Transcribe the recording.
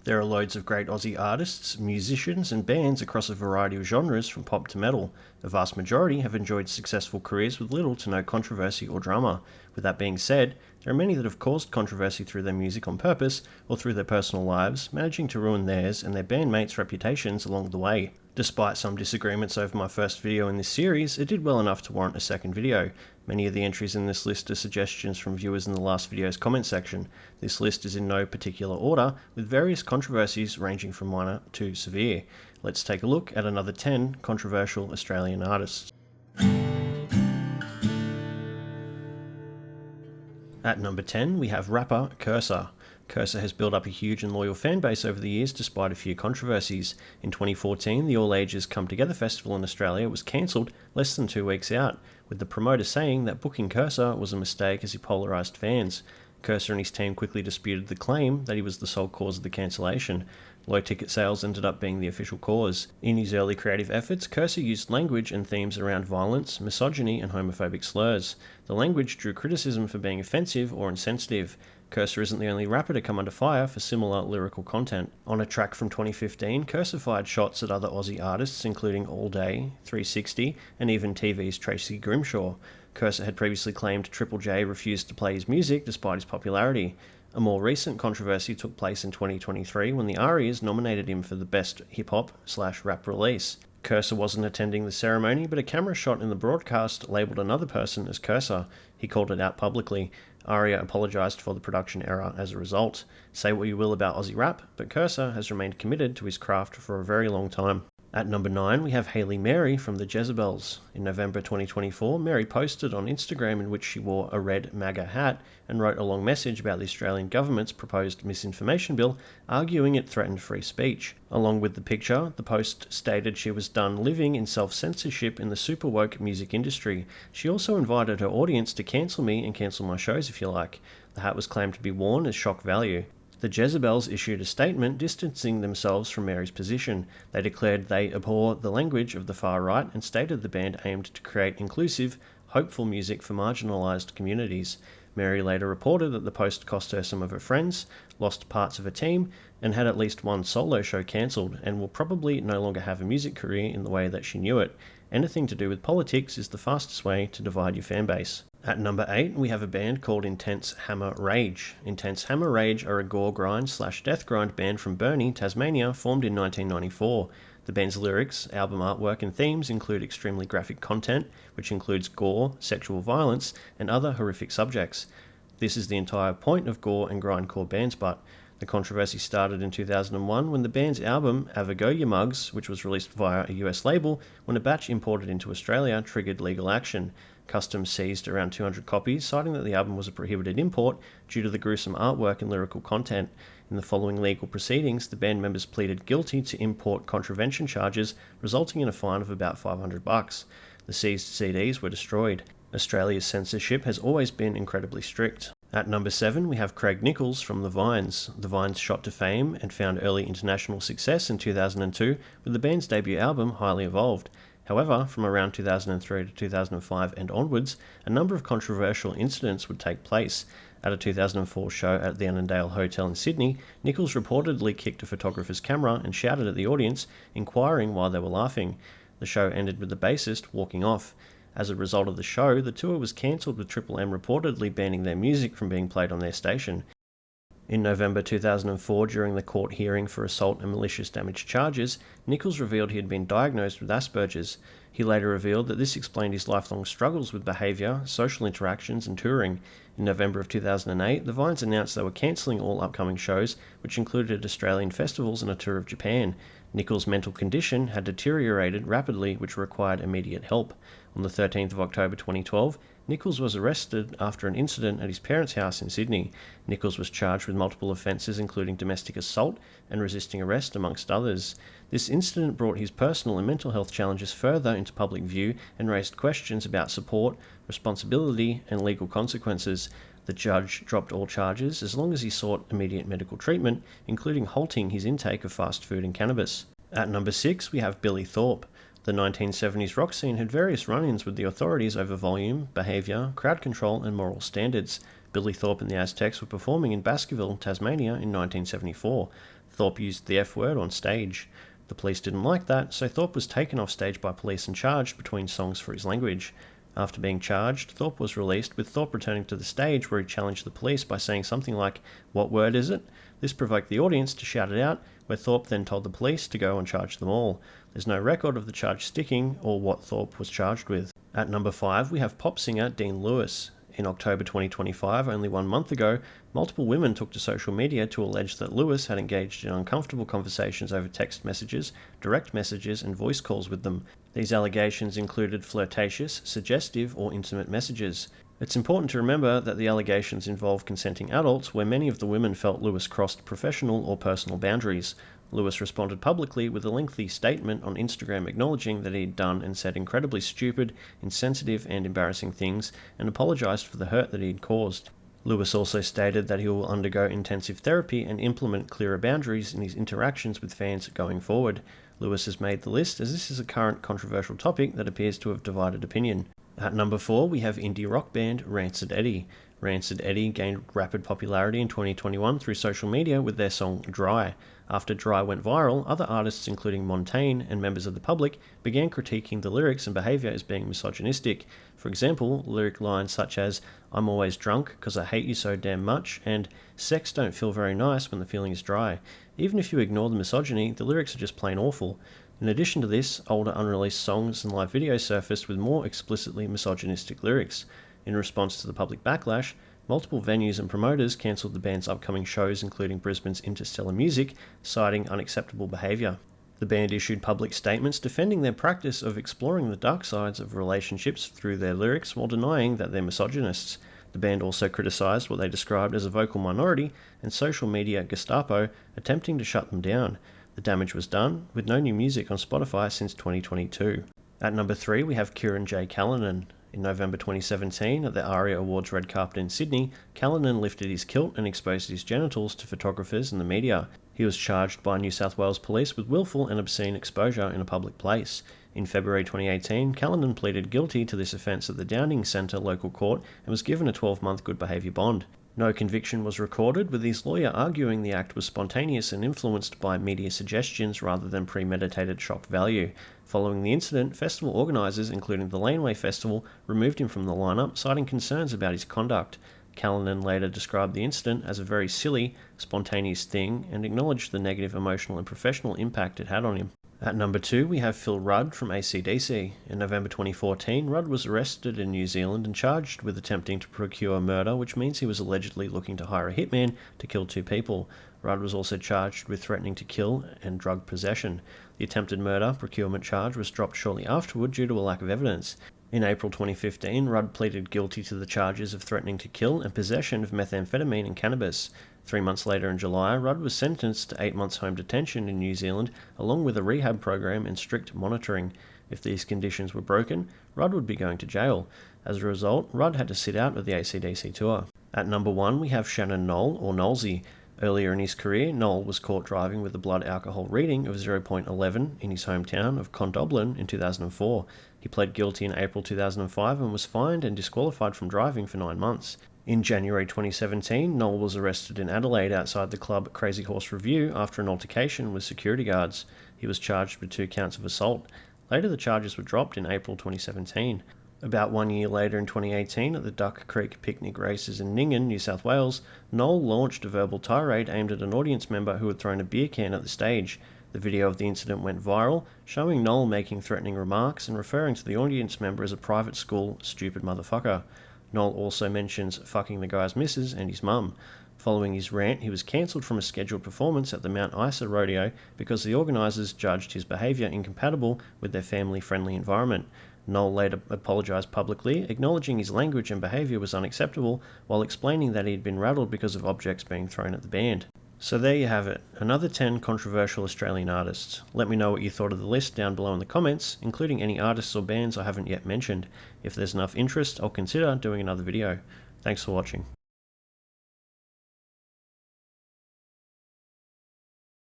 There are loads of great Aussie artists, musicians, and bands across a variety of genres from pop to metal. The vast majority have enjoyed successful careers with little to no controversy or drama. With that being said, there are many that have caused controversy through their music on purpose or through their personal lives, managing to ruin theirs and their bandmates' reputations along the way. Despite some disagreements over my first video in this series, it did well enough to warrant a second video. Many of the entries in this list are suggestions from viewers in the last video's comment section. This list is in no particular order, with various controversies ranging from minor to severe. Let's take a look at another 10 controversial Australian artists. At number 10, we have rapper Cursor. Cursor has built up a huge and loyal fan base over the years despite a few controversies. In 2014, the All Ages Come Together Festival in Australia was cancelled less than 2 weeks out, with the promoter saying that booking Cursor was a mistake as he polarised fans. Cursor and his team quickly disputed the claim that he was the sole cause of the cancellation. Low ticket sales ended up being the official cause. In his early creative efforts, Cursor used language and themes around violence, misogyny, and homophobic slurs. The language drew criticism for being offensive or insensitive. Cursor isn't the only rapper to come under fire for similar lyrical content. On a track from 2015, Cursor fired shots at other Aussie artists including All Day, 360, and even TV's Tracy Grimshaw. Cursor had previously claimed Triple J refused to play his music despite his popularity. A more recent controversy took place in 2023 when the ARIAs nominated him for the Best Hip-Hop/Rap Release. Cursor wasn't attending the ceremony, but a camera shot in the broadcast labelled another person as Cursor. He called it out publicly. ARIA apologised for the production error as a result. Say what you will about Aussie rap, but Cursor has remained committed to his craft for a very long time. At number 9, we have Hayley Mary from the Jezebels. In November 2024, Mary posted on Instagram in which she wore a red MAGA hat and wrote a long message about the Australian government's proposed misinformation bill, arguing it threatened free speech. Along with the picture, the post stated she was done living in self-censorship in the super woke music industry. She also invited her audience to cancel me and cancel my shows if you like. The hat was claimed to be worn as shock value. The Jezebels issued a statement distancing themselves from Mary's position. They declared they abhor the language of the far right and stated the band aimed to create inclusive, hopeful music for marginalised communities. Mary later reported that the post cost her some of her friends, lost parts of her team, and had at least one solo show cancelled, and will probably no longer have a music career in the way that she knew it. Anything to do with politics is the fastest way to divide your fanbase. At number 8, we have a band called Intense Hammer Rage. Intense Hammer Rage are a gore grind/death grind band from Burnie, Tasmania, formed in 1994. The band's lyrics, album artwork, and themes include extremely graphic content, which includes gore, sexual violence, and other horrific subjects. This is the entire point of gore and grindcore bands, but the controversy started in 2001 when the band's album Avagoya Mugs, which was released via a US label, when a batch imported into Australia triggered legal action. Customs seized around 200 copies, citing that the album was a prohibited import due to the gruesome artwork and lyrical content. In the following legal proceedings, the band members pleaded guilty to import contravention charges, resulting in a fine of about $500. The seized CDs were destroyed. Australia's censorship has always been incredibly strict. At number 7, we have Craig Nichols from The Vines. The Vines shot to fame and found early international success in 2002 with the band's debut album Highly Evolved. However, from around 2003 to 2005 and onwards, a number of controversial incidents would take place. At a 2004 show at the Annandale Hotel in Sydney, Nichols reportedly kicked a photographer's camera and shouted at the audience, inquiring why they were laughing. The show ended with the bassist walking off. As a result of the show, the tour was cancelled with Triple M reportedly banning their music from being played on their station. In November 2004, during the court hearing for assault and malicious damage charges, Nichols revealed he had been diagnosed with Asperger's. He later revealed that this explained his lifelong struggles with behaviour, social interactions and touring. In November of 2008, the Vines announced they were cancelling all upcoming shows, which included Australian festivals and a tour of Japan. Nichols' mental condition had deteriorated rapidly, which required immediate help. On the 13th of October 2012, Nichols was arrested after an incident at his parents' house in Sydney. Nichols was charged with multiple offences including domestic assault and resisting arrest, amongst others. This incident brought his personal and mental health challenges further into public view and raised questions about support, responsibility, and legal consequences. The judge dropped all charges as long as he sought immediate medical treatment, including halting his intake of fast food and cannabis. At number 6, we have Billy Thorpe. The 1970s rock scene had various run-ins with the authorities over volume, behaviour, crowd control and moral standards. Billy Thorpe and the Aztecs were performing in Baskerville, Tasmania in 1974. Thorpe used the F word on stage. The police didn't like that, so Thorpe was taken off stage by police and charged between songs for his language. After being charged, Thorpe was released, with Thorpe returning to the stage where he challenged the police by saying something like, "What word is it?" This provoked the audience to shout it out, where Thorpe then told the police to go and charge them all. There's no record of the charge sticking or what Thorpe was charged with. At number 5, we have pop singer Dean Lewis. In October 2025, only 1 month ago, multiple women took to social media to allege that Lewis had engaged in uncomfortable conversations over text messages, direct messages, and voice calls with them. These allegations included flirtatious, suggestive, or intimate messages. It's important to remember that the allegations involve consenting adults, where many of the women felt Lewis crossed professional or personal boundaries. Lewis responded publicly with a lengthy statement on Instagram acknowledging that he had done and said incredibly stupid, insensitive, and embarrassing things, and apologised for the hurt that he had caused. Lewis also stated that he will undergo intensive therapy and implement clearer boundaries in his interactions with fans going forward. Lewis has made the list as this is a current controversial topic that appears to have divided opinion. At number 4, we have indie rock band Rancid Eddie. Rancid Eddie gained rapid popularity in 2021 through social media with their song Dry. After Dry went viral, other artists including Montaigne and members of the public began critiquing the lyrics and behaviour as being misogynistic. For example, lyric lines such as "I'm always drunk 'cause I hate you so damn much" and "sex don't feel very nice when the feeling is dry." Even if you ignore the misogyny, the lyrics are just plain awful. In addition to this, older unreleased songs and live videos surfaced with more explicitly misogynistic lyrics. In response to the public backlash, multiple venues and promoters cancelled the band's upcoming shows, including Brisbane's Interstellar Music, citing unacceptable behaviour. The band issued public statements defending their practice of exploring the dark sides of relationships through their lyrics while denying that they're misogynists. The band also criticised what they described as a vocal minority and social media Gestapo attempting to shut them down. The damage was done, with no new music on Spotify since 2022. At number 3, we have Kieran J. Callanan. In November 2017, at the ARIA Awards red carpet in Sydney, Callanan lifted his kilt and exposed his genitals to photographers and the media. He was charged by New South Wales Police with willful and obscene exposure in a public place. In February 2018, Callanan pleaded guilty to this offence at the Downing Centre local court and was given a 12-month good behaviour bond. No conviction was recorded, with his lawyer arguing the act was spontaneous and influenced by media suggestions rather than premeditated shock value. Following the incident, festival organisers, including the Laneway Festival, removed him from the lineup, citing concerns about his conduct. Callanan later described the incident as a very silly, spontaneous thing and acknowledged the negative emotional and professional impact it had on him. At number 2, we have Phil Rudd from AC/DC. In November 2014, Rudd was arrested in New Zealand and charged with attempting to procure murder, which means he was allegedly looking to hire a hitman to kill 2 people. Rudd was also charged with threatening to kill and drug possession. The attempted murder procurement charge was dropped shortly afterward due to a lack of evidence. In April 2015, Rudd pleaded guilty to the charges of threatening to kill and possession of methamphetamine and cannabis. 3 months later in July, Rudd was sentenced to 8 months home detention in New Zealand, along with a rehab program and strict monitoring. If these conditions were broken, Rudd would be going to jail. As a result, Rudd had to sit out of the AC/DC tour. At number 1, we have Shannon Noll, or Nollsy. Earlier in his career, Noll was caught driving with a blood alcohol reading of 0.11 in his hometown of Condobolin in 2004. He pled guilty in April 2005 and was fined and disqualified from driving for 9 months. In January 2017, Noll was arrested in Adelaide outside the club Crazy Horse Review after an altercation with security guards. He was charged with 2 counts of assault. Later, the charges were dropped in April 2017. About 1 year later in 2018, at the Duck Creek Picnic Races in Nyngan, New South Wales, Noll launched a verbal tirade aimed at an audience member who had thrown a beer can at the stage. The video of the incident went viral, showing Noll making threatening remarks and referring to the audience member as a private school stupid motherfucker. Noll also mentions fucking the guy's missus and his mum. Following his rant, he was cancelled from a scheduled performance at the Mount Isa Rodeo because the organisers judged his behaviour incompatible with their family-friendly environment. Noll later apologised publicly, acknowledging his language and behaviour was unacceptable, while explaining that he had been rattled because of objects being thrown at the band. So there you have it, another 10 controversial Australian artists. Let me know what you thought of the list down below in the comments, including any artists or bands I haven't yet mentioned. If there's enough interest, I'll consider doing another video. Thanks for watching.